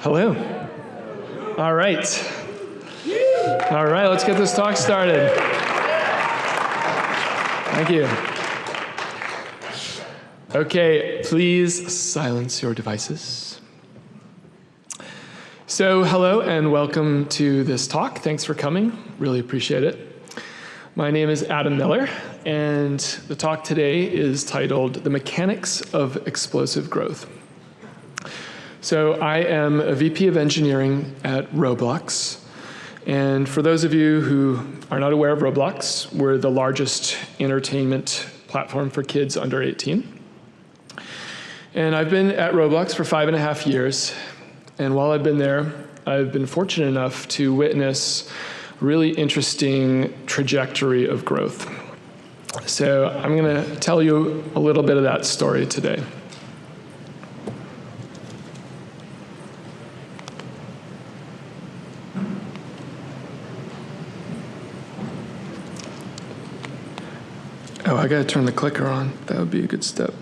Hello. All right. All right, let's get this talk started. Thank you. Okay, please silence your devices. So, hello and welcome to this talk. Thanks for coming. Really appreciate it. My name is Adam Miller, and the talk today is titled The Mechanics of Explosive Growth. So I am a VP of engineering at Roblox. And for those of you who are not aware of Roblox, we're the largest entertainment platform for kids under 18. And I've been at Roblox for 5.5 years. And while I've been there, I've been fortunate enough to witness a really interesting trajectory of growth. So I'm going to tell you a little bit of that story today. Oh, I gotta turn the clicker on. That would be a good step.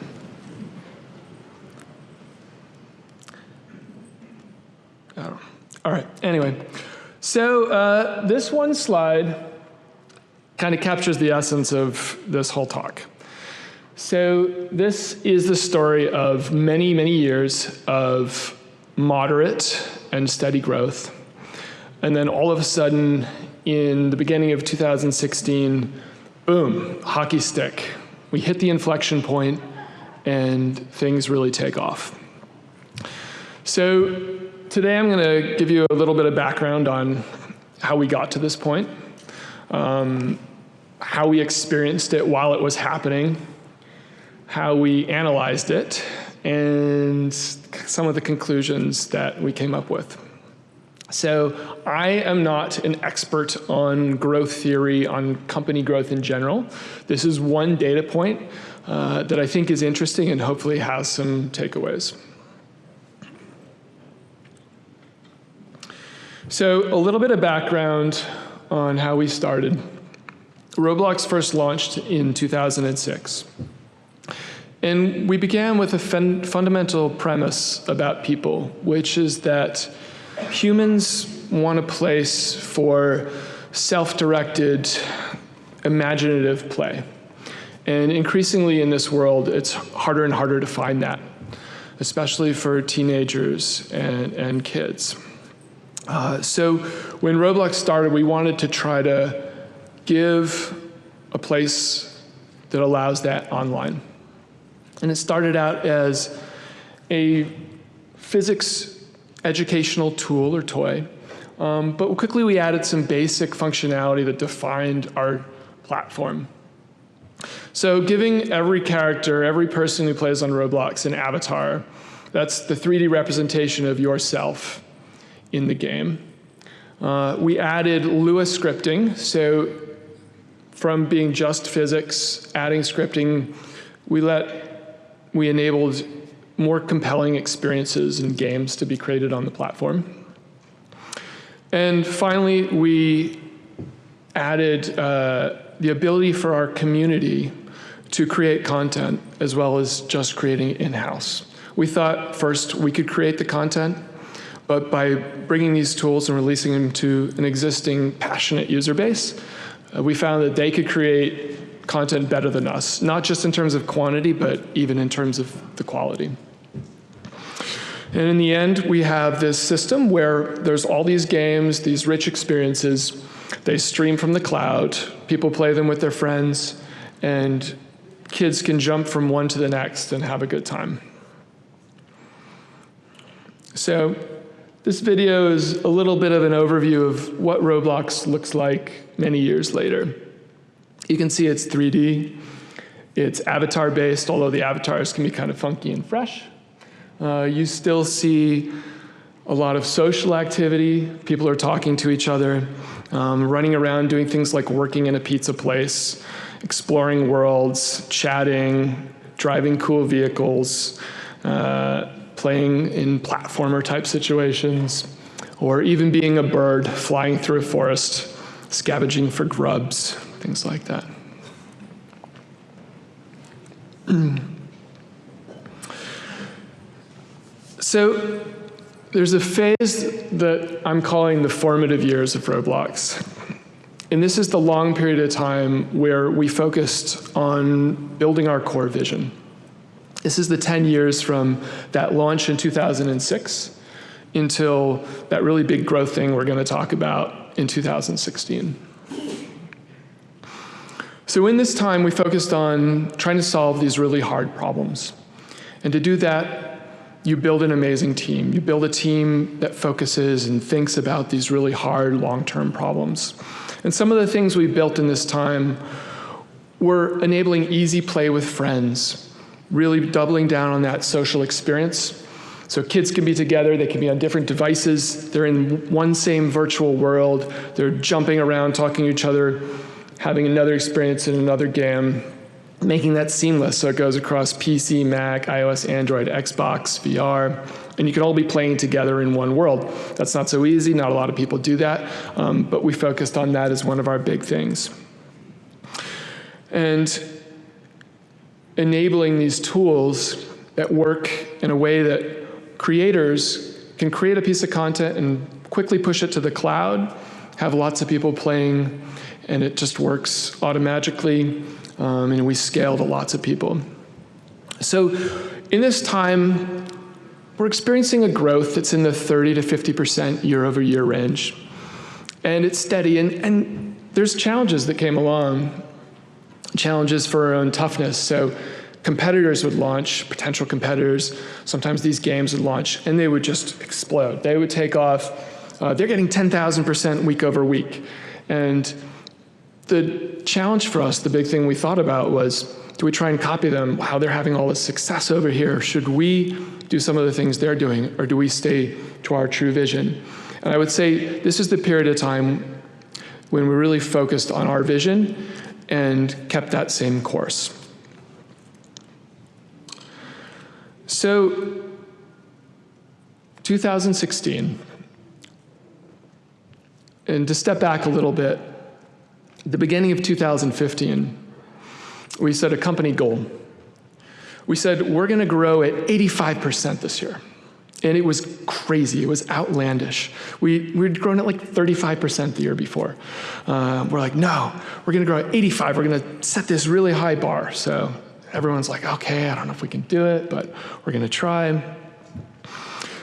Oh, all right, anyway. So this one slide kind of captures the essence of this whole talk. So this is the story of many, many years of moderate and steady growth. And then all of a sudden, in the beginning of 2016, boom, hockey stick. We hit the inflection point and things really take off. So today I'm going to give you a little bit of background on how we got to this point, how we experienced it while it was happening, how we analyzed it, and some of the conclusions that we came up with. So I am not an expert on growth theory, on company growth in general. This is one data point that I think is interesting and hopefully has some takeaways. So a little bit of background on how we started. Roblox first launched in 2006. And we began with a fundamental premise about people, which is that humans want a place for self-directed, imaginative play. And increasingly in this world, it's harder and harder to find that, especially for teenagers and kids. So when Roblox started, we wanted to try to give a place that allows that online. And it started out as a physics educational tool or toy, but quickly we added some basic functionality that defined our platform. So giving every character, every person who plays on Roblox an avatar, that's the 3D representation of yourself in the game. We added Lua scripting, so from being just physics, adding scripting, we enabled more compelling experiences and games to be created on the platform. And finally, we added the ability for our community to create content as well as just creating it in-house. We thought first we could create the content, but by bringing these tools and releasing them to an existing passionate user base, we found that they could create content better than us, not just in terms of quantity, but even in terms of the quality. And in the end, we have this system where there's all these games, these rich experiences. They stream from the cloud. People play them with their friends, and kids can jump from one to the next and have a good time. So this video is a little bit of an overview of what Roblox looks like many years later. You can see it's 3D. It's avatar-based, although the avatars can be kind of funky and fresh. You still see a lot of social activity. People are talking to each other, running around doing things like working in a pizza place, exploring worlds, chatting, driving cool vehicles, playing in platformer type situations, or even being a bird flying through a forest, scavenging for grubs, things like that. So there's a phase that I'm calling the formative years of Roblox. And this is the long period of time where we focused on building our core vision. This is the 10 years from that launch in 2006 until that really big growth thing we're going to talk about in 2016. So in this time, we focused on trying to solve these really hard problems. And to do that, you build an amazing team. You build a team that focuses and thinks about these really hard, long-term problems. And some of the things we built in this time were enabling easy play with friends, really doubling down on that social experience. So kids can be together, they can be on different devices, they're in one same virtual world, they're jumping around, talking to each other, having another experience in another game, making that seamless so it goes across PC, Mac, iOS, Android, Xbox, VR, and you can all be playing together in one world. That's not so easy, not a lot of people do that, but we focused on that as one of our big things. And enabling these tools that work in a way that creators can create a piece of content and quickly push it to the cloud, have lots of people playing, and it just works automatically, and we scale to lots of people. So in this time, we're experiencing a growth that's in the 30 to 50% year-over-year range. And it's steady, and there's challenges that came along, challenges for our own toughness. So competitors would launch, potential competitors, sometimes these games would launch, and they would just explode. They would take off. They're getting 10,000% week over week. And the challenge for us, the big thing we thought about was, do we try and copy them? Wow, they're having all this success over here. Should we do some of the things they're doing, or do we stay to our true vision? And I would say this is the period of time when we really focused on our vision and kept that same course. So 2016, and to step back a little bit, the beginning of 2015, we set a company goal. We said, we're going to grow at 85% this year. And it was crazy. It was outlandish. We'd grown at like 35% the year before. We're like, no, we're going to grow at 85. We're going to set this really high bar. So everyone's like, okay, I don't know if we can do it, but we're going to try.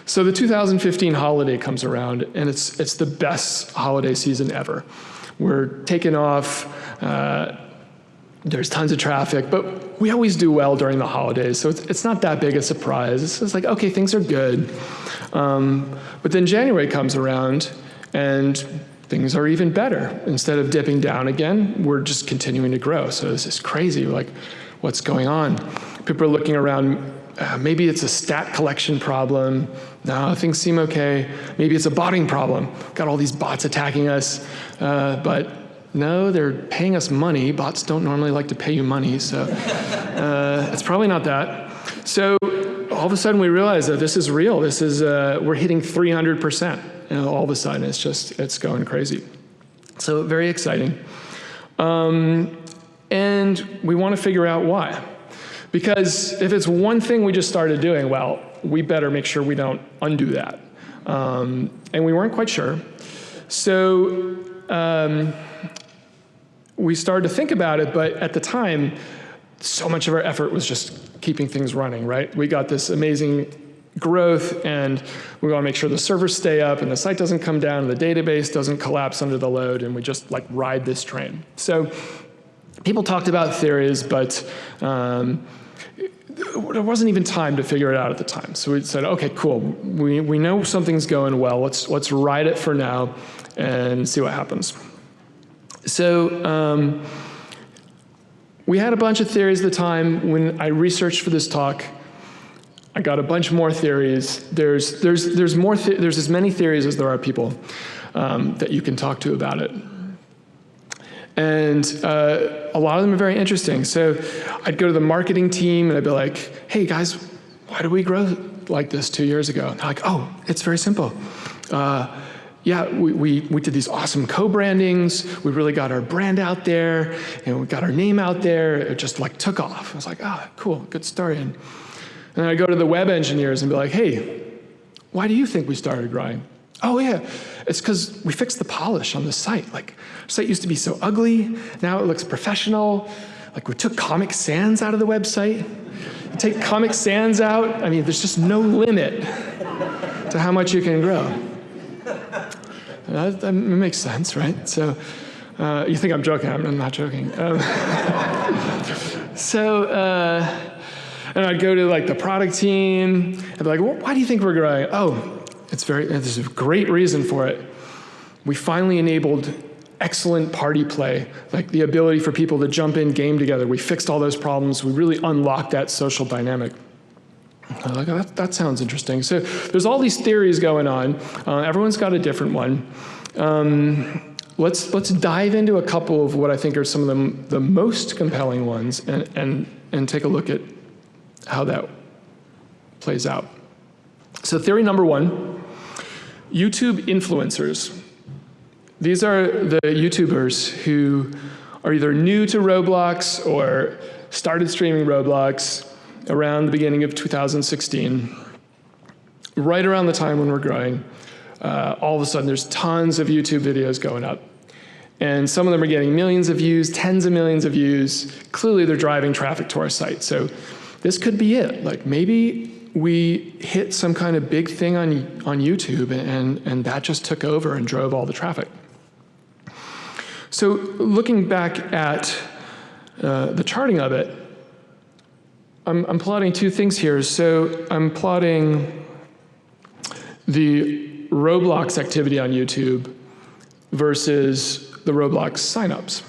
So the 2015 holiday comes around, and it's the best holiday season ever. We're taking off. There's tons of traffic, but we always do well during the holidays, so it's not that big a surprise. It's just like, okay, things are good. But then January comes around, and things are even better. Instead of dipping down again, we're just continuing to grow. So this is crazy. We're like, what's going on? People are looking around. Maybe it's a stat collection problem. No, things seem okay. Maybe it's a botting problem. Got all these bots attacking us, but no, they're paying us money. Bots don't normally like to pay you money, so it's probably not that. So all of a sudden we realize that this is real. This is, we're hitting 300%. All of a sudden it's going crazy. So very exciting. And we want to figure out why. Because if it's one thing we just started doing, well, we better make sure we don't undo that. And we weren't quite sure. So we started to think about it, but at the time, so much of our effort was just keeping things running, right? We got this amazing growth, and we want to make sure the servers stay up and the site doesn't come down and the database doesn't collapse under the load, and we just like ride this train. So people talked about theories, but there wasn't even time to figure it out at the time. So we said, okay, cool. We know something's going well. Let's ride it for now and see what happens. So we had a bunch of theories at the time. When I researched for this talk, I got a bunch more theories. There's as many theories as there are people that you can talk to about it. And a lot of them are very interesting. So I'd go to the marketing team and I'd be like, hey guys, why did we grow like this 2 years ago? And they're like, oh, it's very simple. Yeah, we did these awesome co-brandings. We really got our brand out there, and we got our name out there. It just like took off. I was like, oh, cool, good story. And then I go to the web engineers and be like, hey, why do you think we started growing? Oh yeah, it's because we fixed the polish on the site. Like, our site used to be so ugly, now it looks professional. Like, we took Comic Sans out of the website. Take Comic Sans out, I mean, there's just no limit to how much you can grow. That makes sense, right? So, you think I'm joking, I'm not joking. And I'd go to like the product team, and be like, well, why do you think we're growing? Oh, there's a great reason for it. We finally enabled excellent party play, like the ability for people to jump in, game together. We fixed all those problems. We really unlocked that social dynamic. I'm like, oh, that sounds interesting. So there's all these theories going on. Everyone's got a different one. Let's dive into a couple of what I think are some of the most compelling ones and take a look at how that plays out. So theory number one, YouTube influencers. These are the YouTubers who are either new to Roblox or started streaming Roblox around the beginning of 2016, right around the time when we're growing. All of a sudden, there's tons of YouTube videos going up. And some of them are getting millions of views, tens of millions of views. Clearly, they're driving traffic to our site. So this could be it. Like, maybe we hit some kind of big thing on YouTube, and that just took over and drove all the traffic. So looking back at the charting of it, I'm plotting two things here. So I'm plotting the Roblox activity on YouTube versus the Roblox signups.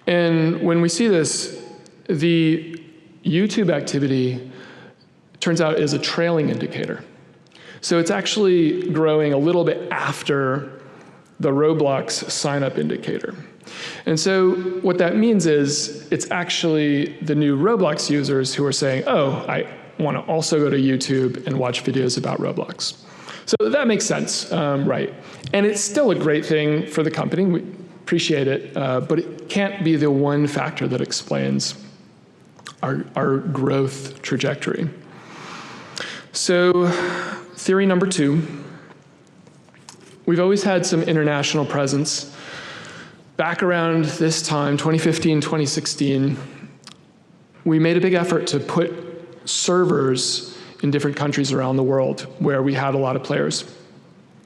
And when we see this, the YouTube activity turns out is a trailing indicator. So it's actually growing a little bit after the Roblox sign-up indicator. And so what that means is it's actually the new Roblox users who are saying, oh, I want to also go to YouTube and watch videos about Roblox. So that makes sense, right? And it's still a great thing for the company. We appreciate it, but it can't be the one factor that explains our growth trajectory. So theory number two, we've always had some international presence. Back around this time, 2015, 2016, we made a big effort to put servers in different countries around the world where we had a lot of players.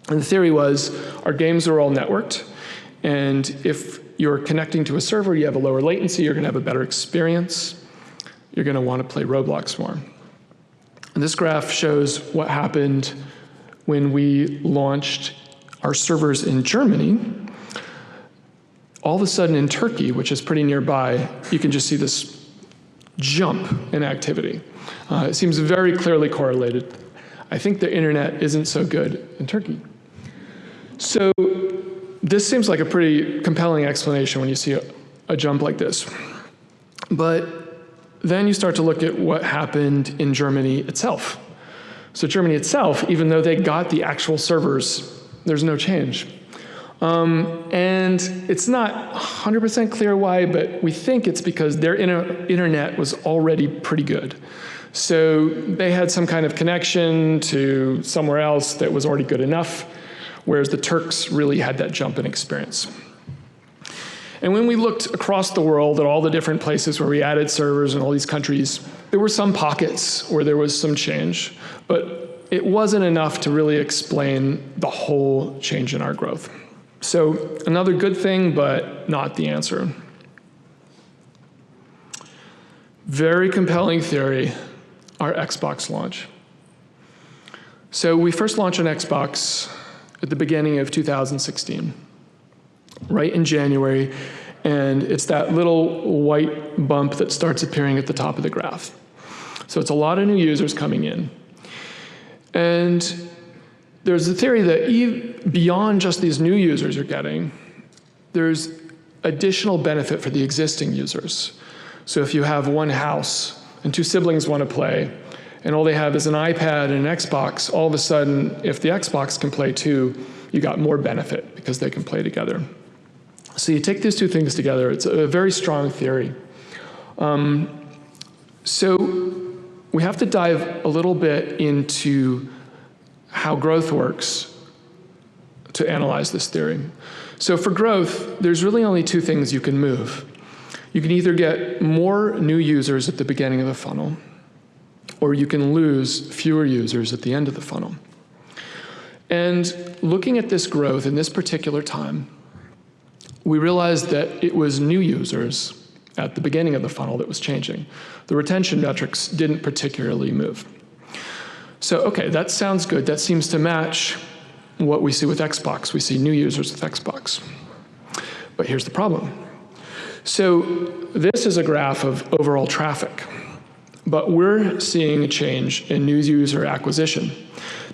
And the theory was our games are all networked, and if you're connecting to a server, you have a lower latency, you're gonna have a better experience, you're gonna wanna play Roblox more. And this graph shows what happened when we launched our servers in Germany. All of a sudden in Turkey, which is pretty nearby, you can just see this jump in activity. It seems very clearly correlated. I think the internet isn't so good in Turkey. So this seems like a pretty compelling explanation when you see a jump like this. But then you start to look at what happened in Germany itself. So Germany itself, even though they got the actual servers, there's no change. And it's not 100% clear why, but we think it's because their internet was already pretty good. So they had some kind of connection to somewhere else that was already good enough, whereas the Turks really had that jump in experience. And when we looked across the world at all the different places where we added servers in all these countries, there were some pockets where there was some change, but it wasn't enough to really explain the whole change in our growth. So another good thing, but not the answer. Very compelling theory, our Xbox launch. So we first launched on Xbox at the beginning of 2016, right in January, and it's that little white bump that starts appearing at the top of the graph. So it's a lot of new users coming in. And there's a theory that beyond just these new users you're getting, there's additional benefit for the existing users. So if you have one house and two siblings want to play, and all they have is an iPad and an Xbox, all of a sudden, if the Xbox can play too, you got more benefit because they can play together. So you take these two things together, it's a very strong theory. So we have to dive a little bit into how growth works to analyze this theory. So for growth, there's really only two things you can move. You can either get more new users at the beginning of the funnel, or you can lose fewer users at the end of the funnel. And looking at this growth in this particular time, we realized that it was new users at the beginning of the funnel that was changing. The retention metrics didn't particularly move. So, okay, that sounds good. That seems to match what we see with Xbox. We see new users with Xbox. But here's the problem. So this is a graph of overall traffic, but we're seeing a change in new user acquisition.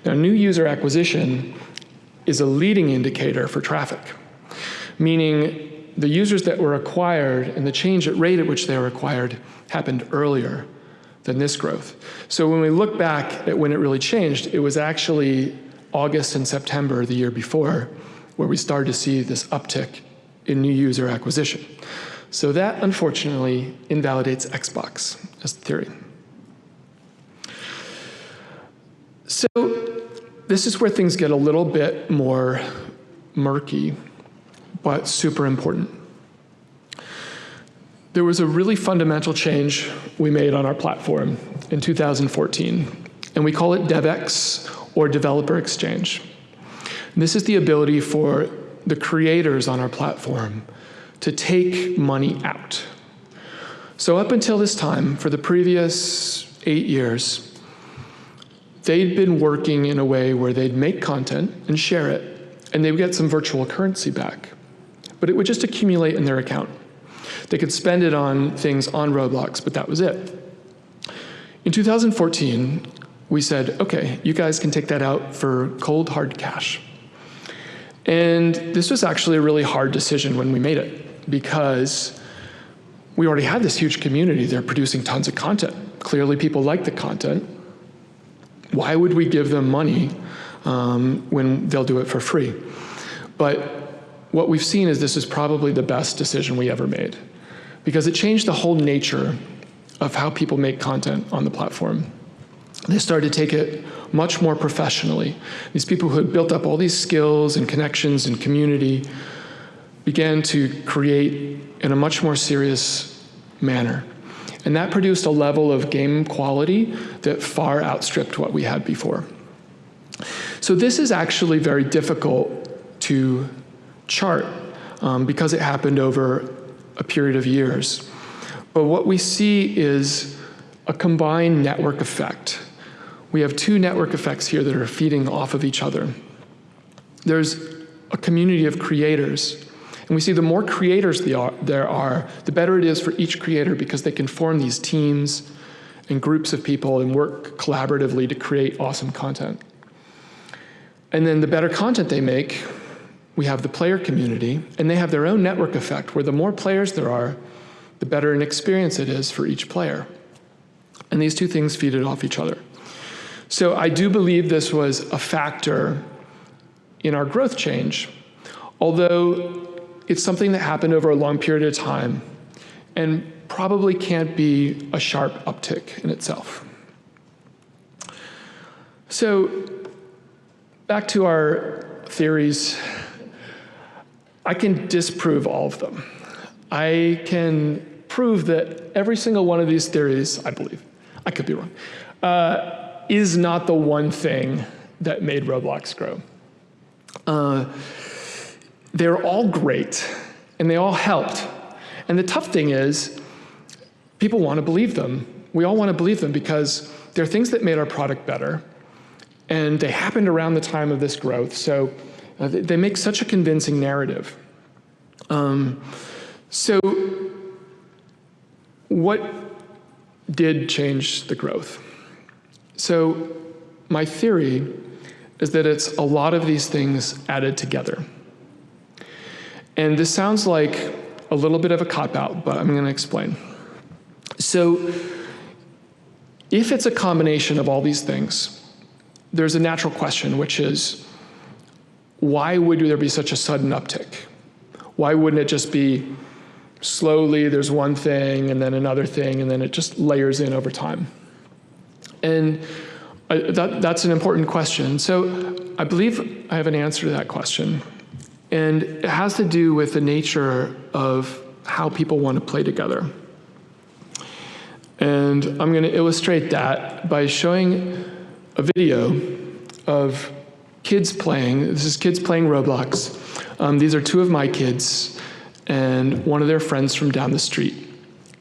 Now, new user acquisition is a leading indicator for traffic, meaning the users that were acquired and the change at rate at which they were acquired happened earlier than this growth. So when we look back at when it really changed, it was actually August and September the year before where we started to see this uptick in new user acquisition. So that, unfortunately, invalidates Xbox as the theory. So this is where things get a little bit more murky, but super important. There was a really fundamental change we made on our platform in 2014, and we call it DevEx, or Developer Exchange. And this is the ability for the creators on our platform to take money out. So up until this time, for the previous 8 years, they'd been working in a way where they'd make content and share it, and they would get some virtual currency back. But it would just accumulate in their account. They could spend it on things on Roblox, but that was it. In 2014, we said, okay, you guys can take that out for cold, hard cash. And this was actually a really hard decision when we made it, because we already had this huge community. They're producing tons of content. Clearly, people like the content. Why would we give them money when they'll do it for free? But what we've seen is this is probably the best decision we ever made, because it changed the whole nature of how people make content on the platform. They started to take it much more professionally. These people who had built up all these skills and connections and community began to create in a much more serious manner. And that produced a level of game quality that far outstripped what we had before. So this is actually very difficult to chart because it happened over a period of years. But what we see is a combined network effect. We have two network effects here that are feeding off of each other. There's a community of creators, and we see the more creators there are, the better it is for each creator, because they can form these teams and groups of people and work collaboratively to create awesome content. And then the better content they make, we have the player community, and they have their own network effect, where the more players there are, the better an experience it is for each player. And these two things feed it off each other. So I do believe this was a factor in our growth change, although it's something that happened over a long period of time and probably can't be a sharp uptick in itself. So back to our theories, I can disprove all of them. I can prove that every single one of these theories, I believe, I could be wrong, is not the one thing that made Roblox grow. They're all great, and they all helped. And the tough thing is, people want to believe them. We all want to believe them because they're things that made our product better, and they happened around the time of this growth. So they make such a convincing narrative. So what did change the growth? So my theory is that it's a lot of these things added together. And this sounds like a little bit of a cop-out, but I'm going to explain. So if it's a combination of all these things, there's a natural question, which is, why would there be such a sudden uptick? Why wouldn't it just be slowly, there's one thing, and then another thing, and then it just layers in over time? And That's an important question. So I believe I have an answer to that question. And it has to do with the nature of how people want to play together. And I'm going to illustrate that by showing a video of kids playing. This is kids playing Roblox. These are two of my kids and one of their friends from down the street.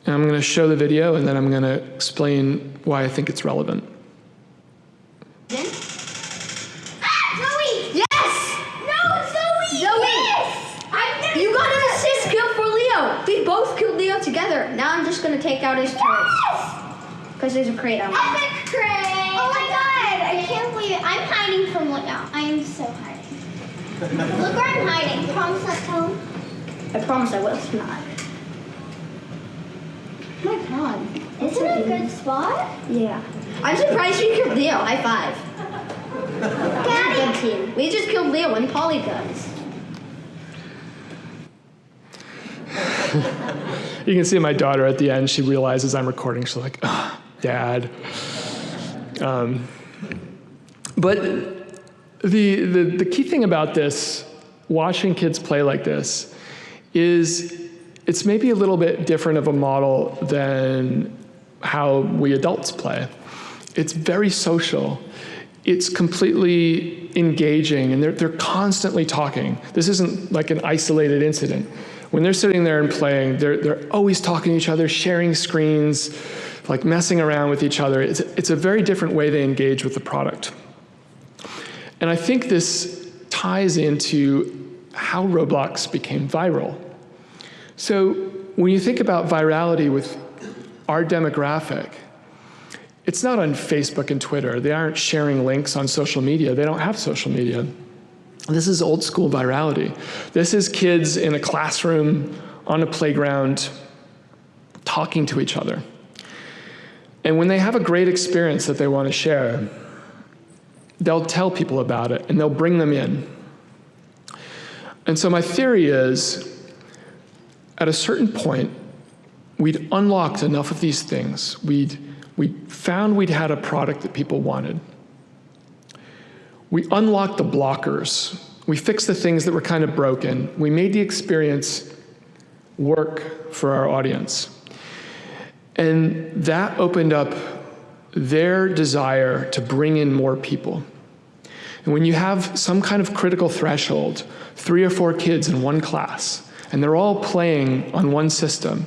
And I'm going to show the video, and then I'm going to explain why I think it's relevant. Zoe! Yes! No, Zoe! Yes! You got an assist kill for Leo. We both killed Leo together. Now I'm just going to take out his turrets. Because there's a crate on Epic crate! Oh my god! I can't believe it. I'm hiding from Leo. I am so hiding. Look where I'm hiding. Promise not to tell him? I promise I will not. Oh my god. Isn't it a good spot? Yeah. I'm surprised we killed Leo. High five. Daddy! Good team. We just killed Leo in polyguns. You can see my daughter at the end. She realizes I'm recording. She's like, oh, Dad. But the key thing about this, watching kids play like this, is it's maybe a little bit different of a model than how we adults play. It's very social. It's completely engaging, and they're constantly talking. This isn't like an isolated incident. When they're sitting there and playing, they're always talking to each other, sharing screens, like messing around with each other. It's a very different way they engage with the product. And I think this ties into how Roblox became viral. So when you think about virality with our demographic, it's not on Facebook and Twitter. They aren't sharing links on social media. They don't have social media. This is old school virality. This is kids in a classroom, on a playground, talking to each other. And when they have a great experience that they want to share, they'll tell people about it and they'll bring them in. And so my theory is, at a certain point, we'd unlocked enough of these things. We found we'd had a product that people wanted. We unlocked the blockers. We fixed the things that were kind of broken. We made the experience work for our audience. And that opened up their desire to bring in more people. And when you have some kind of critical threshold, 3 or 4 kids in one class, and they're all playing on one system,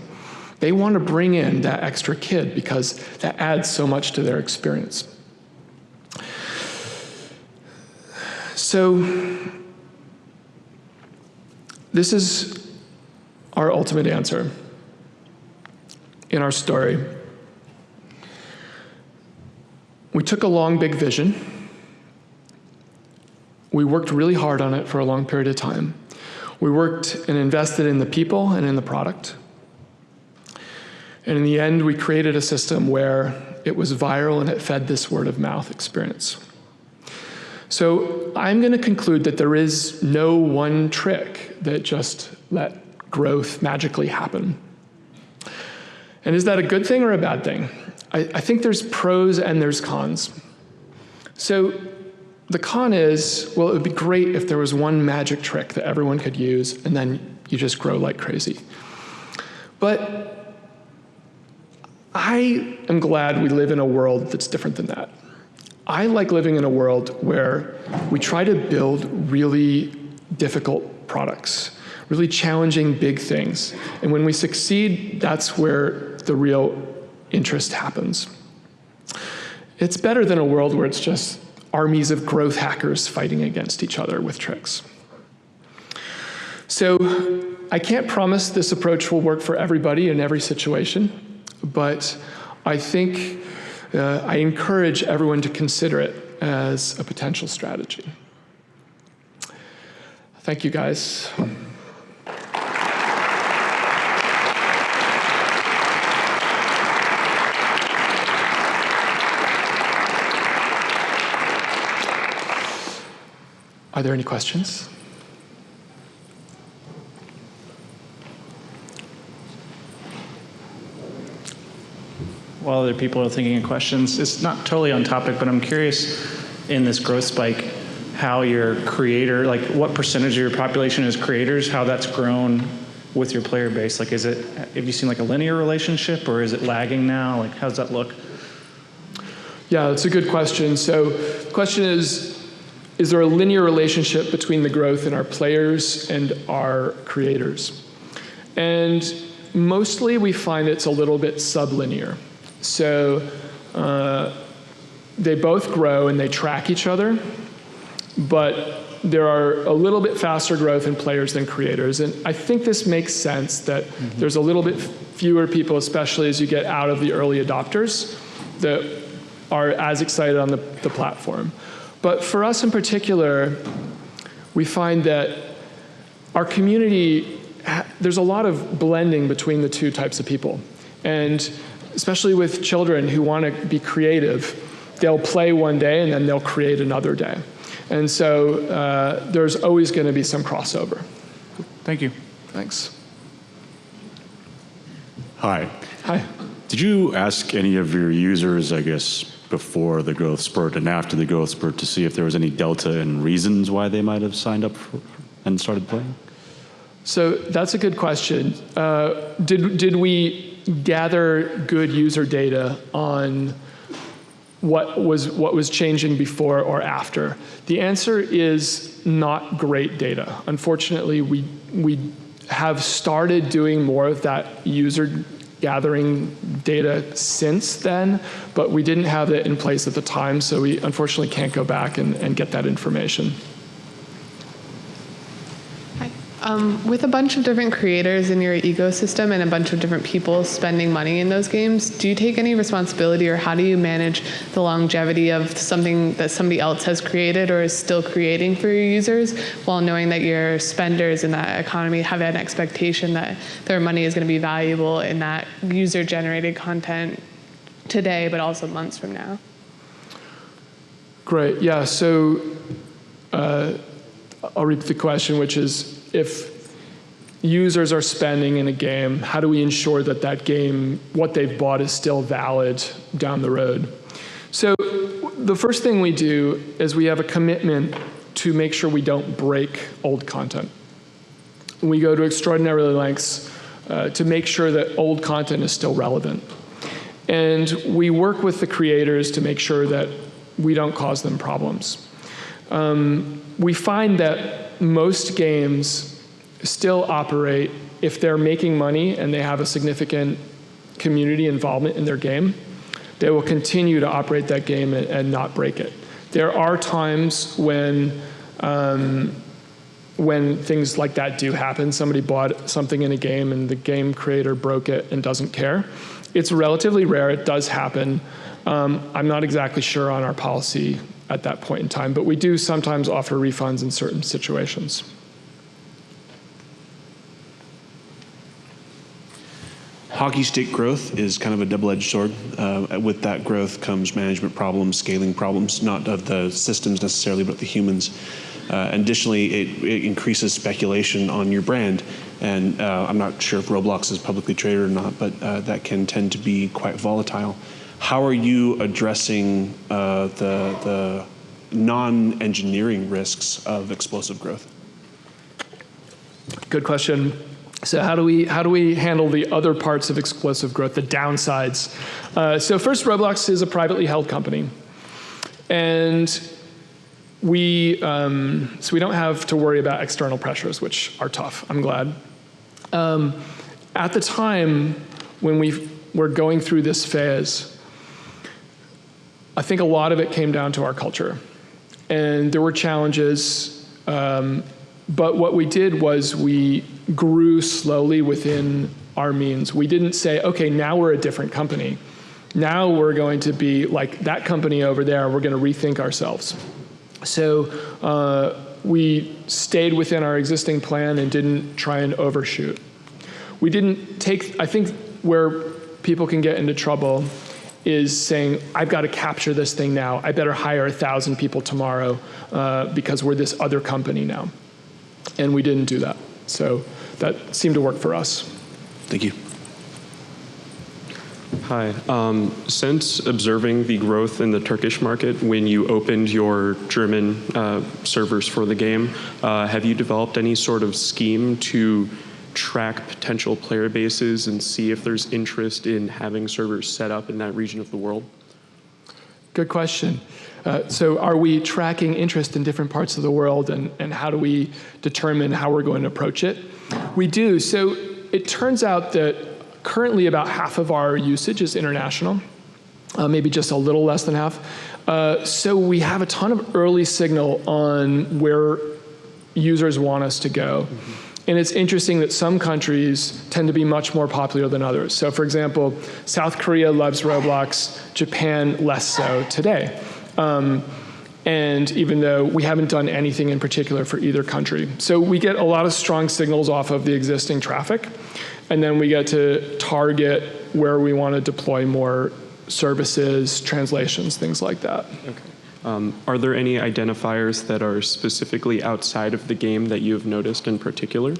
they want to bring in that extra kid because that adds so much to their experience. So this is our ultimate answer in our story. We took a long, big vision. We worked really hard on it for a long period of time. We worked and invested in the people and in the product. And in the end, we created a system where it was viral and it fed this word of mouth experience. So I'm going to conclude that there is no one trick that just let growth magically happen. And is that a good thing or a bad thing? I think there's pros and there's cons. So the con is, well, it would be great if there was one magic trick that everyone could use, and then you just grow like crazy. But I am glad we live in a world that's different than that. I like living in a world where we try to build really difficult products, really challenging big things. And when we succeed, that's where the real interest happens. It's better than a world where it's just armies of growth hackers fighting against each other with tricks. So I can't promise this approach will work for everybody in every situation, but I think I encourage everyone to consider it as a potential strategy. Thank you, guys. Are there any questions? while other people are thinking of questions. It's not totally on topic, but I'm curious in this growth spike, how your creator, like what percentage of your population is creators, how that's grown with your player base. Like, have you seen like a linear relationship, or is it lagging now? Like, how's that look? Yeah, that's a good question. So the question is there a linear relationship between the growth in our players and our creators? And mostly we find it's a little bit sublinear. So they both grow and they track each other, but there are a little bit faster growth in players than creators. And I think this makes sense that there's a little bit fewer people, especially as you get out of the early adopters, that are as excited on the platform. But for us in particular, we find that our community, there's a lot of blending between the two types of people. And especially with children who want to be creative, they'll play one day and then they'll create another day. And so there's always going to be some crossover. Thank you. Thanks. Hi. Hi. Did you ask any of your users, I guess, before the growth spurt and after the growth spurt to see if there was any delta in reasons why they might have signed up and started playing? So that's a good question. Did we gather good user data on what was changing before or after? The answer is not great data. Unfortunately, we have started doing more of that user gathering data since then, but we didn't have it in place at the time, so we unfortunately can't go back and get that information. With a bunch of different creators in your ecosystem and a bunch of different people spending money in those games, do you take any responsibility, or how do you manage the longevity of something that somebody else has created or is still creating for your users, while knowing that your spenders in that economy have an expectation that their money is going to be valuable in that user-generated content today, but also months from now? Great. Yeah, so I'll repeat the question, which is, if users are spending in a game, how do we ensure that that game, what they've bought, is still valid down the road? So the first thing we do is we have a commitment to make sure we don't break old content. We go to extraordinary lengths to make sure that old content is still relevant. And we work with the creators to make sure that we don't cause them problems. We find that most games still operate, if they're making money and they have a significant community involvement in their game, they will continue to operate that game and not break it. There are times when things like that do happen. Somebody bought something in a game and the game creator broke it and doesn't care. It's relatively rare. It does happen. I'm not exactly sure on our policy at that point in time, but we do sometimes offer refunds in certain situations. Hockey stick growth is kind of a double-edged sword. With that growth comes management problems, scaling problems, not of the systems necessarily, but the humans. Additionally, it increases speculation on your brand. And I'm not sure if Roblox is publicly traded or not, but that can tend to be quite volatile. How are you addressing the non-engineering risks of explosive growth? Good question. So how do we handle the other parts of explosive growth, the downsides? So first, Roblox is a privately held company, and so we don't have to worry about external pressures, which are tough. I'm glad. At the time when we were going through this phase, I think a lot of it came down to our culture. And there were challenges, but what we did was we grew slowly within our means. We didn't say, okay, now we're a different company. Now we're going to be like that company over there, we're going to rethink ourselves. So we stayed within our existing plan and didn't try and overshoot. We didn't take, I think where people can get into trouble is saying, I've got to capture this thing now. I better hire 1,000 people tomorrow because we're this other company now. And we didn't do that. So that seemed to work for us. Thank you. Hi. Since observing the growth in the Turkish market when you opened your German servers for the game, have you developed any sort of scheme to track potential player bases and see if there's interest in having servers set up in that region of the world? Good question. So are we tracking interest in different parts of the world, and how do we determine how we're going to approach it? We do. So it turns out that currently about half of our usage is international, maybe just a little less than half. So we have a ton of early signal on where users want us to go. And it's interesting that some countries tend to be much more popular than others. So for example, South Korea loves Roblox, Japan less so today. And even though we haven't done anything in particular for either country. So we get a lot of strong signals off of the existing traffic, and then we get to target where we want to deploy more services, translations, things like that. Okay. Are there any identifiers that are specifically outside of the game that you've noticed in particular?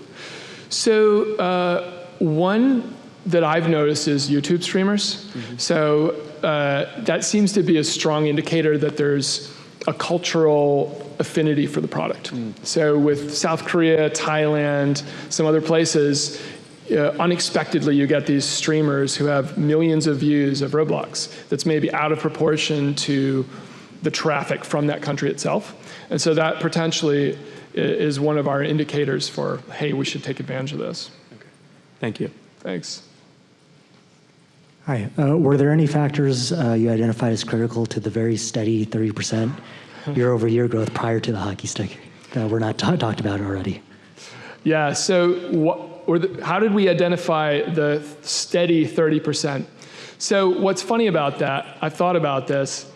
So one that I've noticed is YouTube streamers. So that seems to be a strong indicator that there's a cultural affinity for the product. So with South Korea, Thailand, some other places, unexpectedly you get these streamers who have millions of views of Roblox that's maybe out of proportion to the traffic from that country itself. And so that potentially is one of our indicators for, hey, we should take advantage of this. Okay. Thank you. Thanks. Hi. Were there any factors you identified as critical to the very steady 30% year-over-year growth prior to the hockey stick that were not talked about already? Yeah, so how did we identify the steady 30%? So what's funny about that, I've thought about this,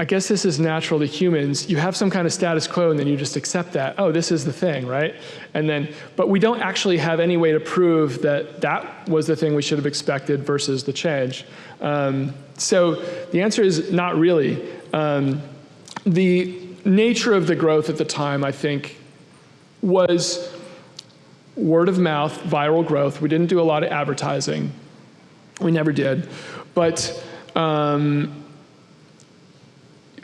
I guess this is natural to humans. You have some kind of status quo and then you just accept that. Oh, this is the thing, right? But we don't actually have any way to prove that that was the thing we should have expected versus the change. So the answer is not really. The nature of the growth at the time, I think, was word of mouth, viral growth. We didn't do a lot of advertising. We never did. But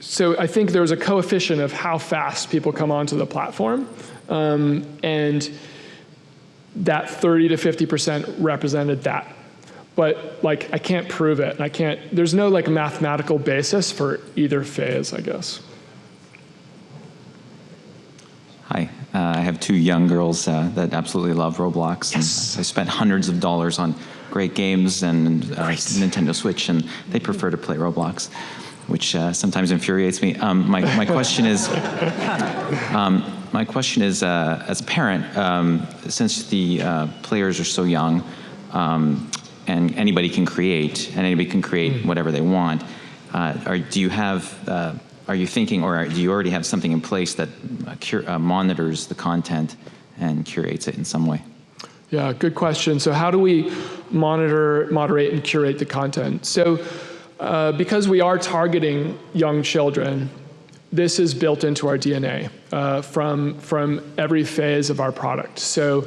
so I think there's a coefficient of how fast people come onto the platform, and that 30 to 50% represented that. But like, I can't prove it, and there's no like mathematical basis for either phase, I guess. Hi, I have two young girls that absolutely love Roblox. Yes. And I spent hundreds of dollars on great games and Nintendo Switch, and they prefer to play Roblox, which sometimes infuriates me. My question is, as a parent, since the players are so young, and anybody can create, whatever they want, are you thinking, or do you already have something in place that monitors the content and curates it in some way? Yeah, good question. So how do we moderate, and curate the content? So because we are targeting young children, this is built into our DNA from every phase of our product. So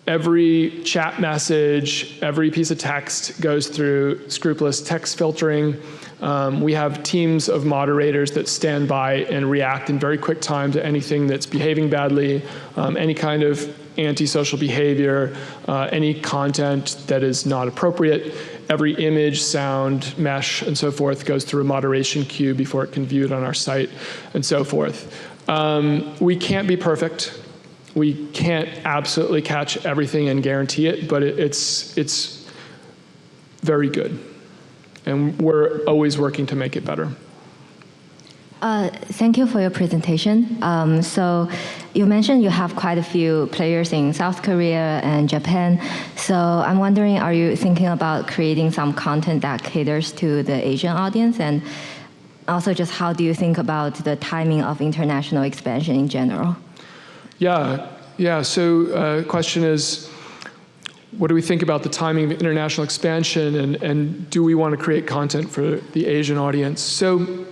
every chat message, every piece of text goes through scrupulous text filtering. We have teams of moderators that stand by and react in very quick time to anything that's behaving badly, any kind of antisocial behavior, any content that is not appropriate. Every image, sound, mesh, and so forth goes through a moderation queue before it can view it on our site, and so forth. We can't be perfect. We can't absolutely catch everything and guarantee it, but it's very good. And we're always working to make it better. Thank you for your presentation. So you mentioned you have quite a few players in South Korea and Japan. So I'm wondering, are you thinking about creating some content that caters to the Asian audience? And also just how do you think about the timing of international expansion in general? Yeah. So question is, what do we think about the timing of international expansion, and do we want to create content for the Asian audience? So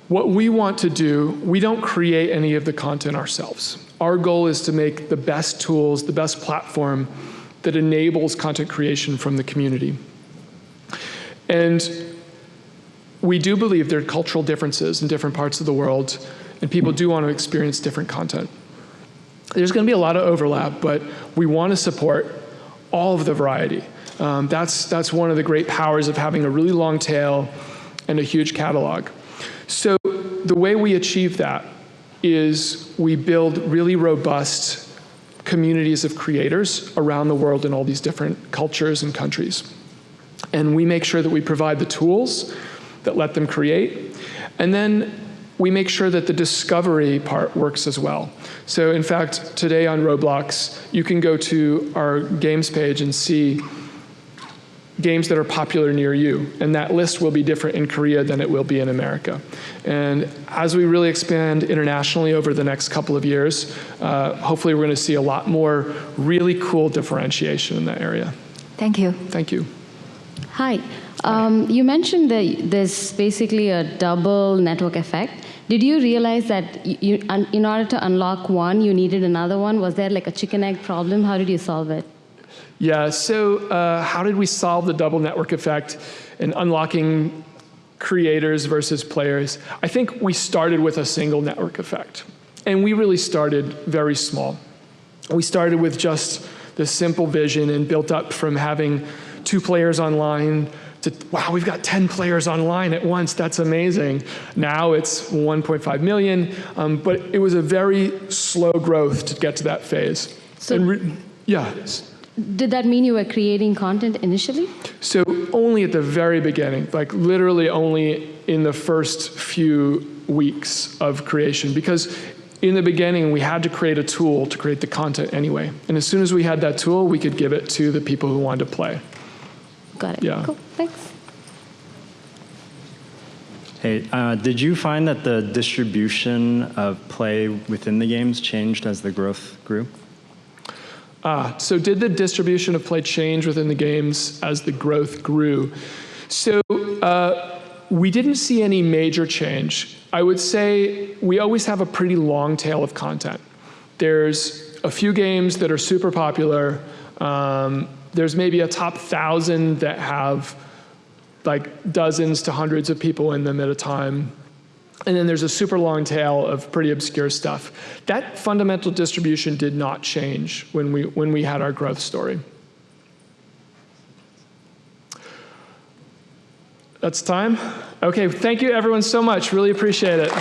what we want to do, we don't create any of the content ourselves. Our goal is to make the best tools, the best platform that enables content creation from the community. And we do believe there are cultural differences in different parts of the world, and people do want to experience different content. There's going to be a lot of overlap, but we want to support all of the variety. That's one of the great powers of having a really long tail and a huge catalog. So the way we achieve that is we build really robust communities of creators around the world in all these different cultures and countries. And we make sure that we provide the tools that let them create. And then we make sure that the discovery part works as well. So in fact, today on Roblox, you can go to our games page and see games that are popular near you. And that list will be different in Korea than it will be in America. And as we really expand internationally over the next couple of years, hopefully we're going to see a lot more really cool differentiation in that area. Thank you. Thank you. Hi. You mentioned that there's basically a double network effect. Did you realize that in order to unlock one, you needed another one? Was there like a chicken egg problem? How did you solve it? Yeah, so how did we solve the double network effect in unlocking creators versus players? I think we started with a single network effect. And we really started very small. We started with just this simple vision and built up from having 2 players online to, wow, we've got 10 players online at once. That's amazing. Now it's 1.5 million, but it was a very slow growth to get to that phase. So yeah. Did that mean you were creating content initially? So only at the very beginning, like literally only in the first few weeks of creation, because in the beginning we had to create a tool to create the content anyway. And as soon as we had that tool, we could give it to the people who wanted to play. Got it. Yeah. Cool. Thanks. Hey, did you find that the distribution of play within the games changed as the growth grew? So did the distribution of play change within the games as the growth grew? So we didn't see any major change. I would say we always have a pretty long tail of content. There's a few games that are super popular. There's maybe a top 1,000 that have like dozens to hundreds of people in them at a time. And then there's a super long tail of pretty obscure stuff. That fundamental distribution did not change when we had our growth story. That's time? Okay, thank you everyone so much. Really appreciate it.